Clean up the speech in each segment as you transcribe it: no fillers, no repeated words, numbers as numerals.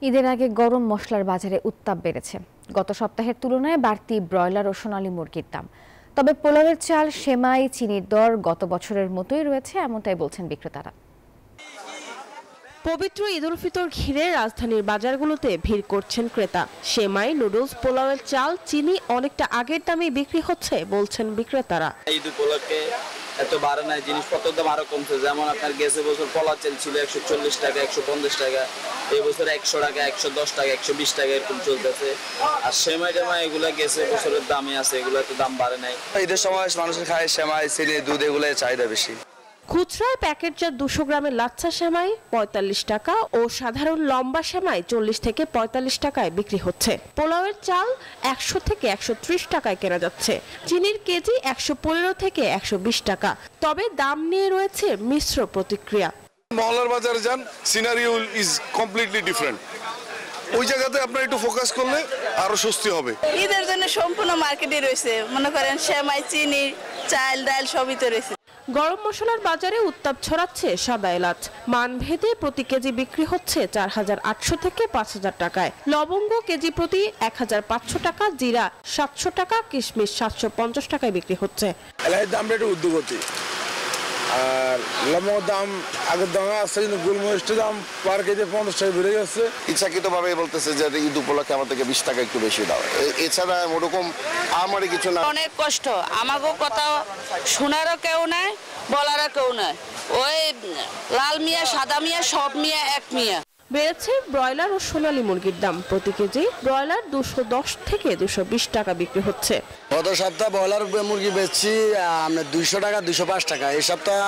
ঈদের আগে গরম মশলার বাজারে উত্তাপ বেড়েছে। গত সপ্তাহের তুলনায় বাড়তি ব্রয়লার ও সোনালী মুরগির দাম। তবে পোলাওয়ের চাল, সেমাই, চিনির দর গত বছরের মতোই রয়েছে, এমনটাই বলছেন বিক্রেতারা। পবিত্র ঈদ উল ফিতর ঘিরে রাজধানীর বাজারগুলোতে ভিড় করছেন ক্রেতা। সেমাই, নুডলস, পোলাওয়ের চাল, চিনি অনেকটা আগের দামে বিক্রি হচ্ছে বলছেন বিক্রেতারা। ঈদ উপলক্ষে এত বাড়ে নাই, জিনিসপত্রের দাম আরো কমছে। যেমন আপনার গেছে বছর পোলাও চাল ছিল 140 টাকা, 150 টাকা, এই বছর 100 টাকা, 110 টাকা, 120 টাকা এরকম চলতেছে। আর সেমাই টেমাই এগুলা গেছে বছরের দামই আছে, এগুলো এত দাম বাড়ে নাই। ঈদের সময় মানুষের খায় সেমাই, চিনি, দুধ, এগুলো চাহিদা বেশি। খুচরায় প্যাকেটজাত 200 গ্রামের লাচ্ছা সেমাই 45 টাকা ও সাধারণ লম্বা সেমাই 40 থেকে 45 টাকায় বিক্রি হচ্ছে। পোলাওয়ের চাল 100 থেকে 130 টাকায় কেনা যাচ্ছে। চিনির কেজি 115 থেকে 120 টাকা। তবে দাম নিয়ে রয়েছে মিশ্র প্রতিক্রিয়া। মহল্লার বাজারে যান, সিনারিও ইজ কমপ্লিটলি ডিফারেন্ট। ওই জায়গাতে আপনার একটু ফোকাস করলে আরো স্বস্তি হবে। ঈদের জন্য সম্পূর্ণ মার্কেটে রয়েছে, মনে করেন সেমাই, চিনি, চাল, ডাল সবই তো রয়েছে। গরম মশলার বাজারে উত্তাপ ছড়াচ্ছে সাদা এলাচ। মানভেদে প্রতি কেজি বিক্রি হচ্ছে 4800 থেকে 5000 টাকায়। লবঙ্গ কেজি প্রতি 1500 টাকা, জিরা 700 টাকা, কিশমিশ 750 টাকায় বিক্রি হচ্ছে। এলাচের দামটা একটু ঊর্ধ্বগতি, আর লবঙ্গের দাম আগের দামে আসছে, কিন্তু গোলমরিচের দাম পার কেজি 50 টাকা বেড়ে যাচ্ছে। ইচ্ছাকৃতভাবে বলতেছে যে ঈদ উপলক্ষে আমাদের 20 টাকা একটু বেশি দাও, এছাড়া ওরকম আমারই কিছু না। অনেক কষ্ট, আমাকেও কথা শোনারও কেউ নাই, বলারও কেউ নাই। ওই লাল মিয়া, সাদা মিয়া, সব মিয়া এক মিয়া। বেড়েছে ব্রয়লার ও সোনালী মুরগির দাম। প্রতি কেজি ব্রয়লার 210 থেকে 220 টাকা বিক্রি হচ্ছে। গত সপ্তাহে ব্রয়লার মুরগি বেচছি আমরা 200 টাকা, 205 টাকা। এই সপ্তাহ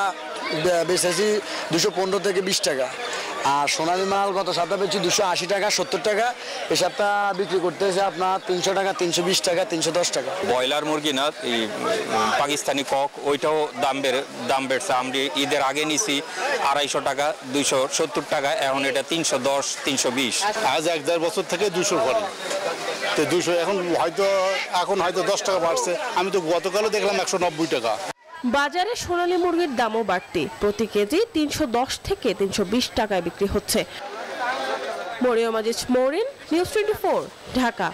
বেচেছি 215 থেকে 20 টাকা। আর সোনালী মাল গত সপ্তাহে বেচছি 280 টাকা, 70 টাকা। এই সপ্তাহ বিক্রি করতেছে আপনার 300 টাকা, 320 টাকা, 310 টাকা। ব্রয়লার মুরগি না, এই পাকিস্তানি কক, ওইটাও দাম বেড়েছে। আমরা ঈদের আগে নিছি 250 টাকা, 270 টাকা, এখন এটা 310, 320। আজ 1-1.5 বছর থেকে 200 ঘরে, তো 200 এখন হয়তো 10 টাকা বাড়ছে। আমি তো গতকালও দেখলাম 190 টাকা। বাজারে সোনালী মুরগির দামও বাড়তি। প্রতি কেজি 310 থেকে 320 টাকায় বিক্রি হচ্ছে। মরিয়ম আজিজ, মরিন, নিউজ 24, ঢাকা।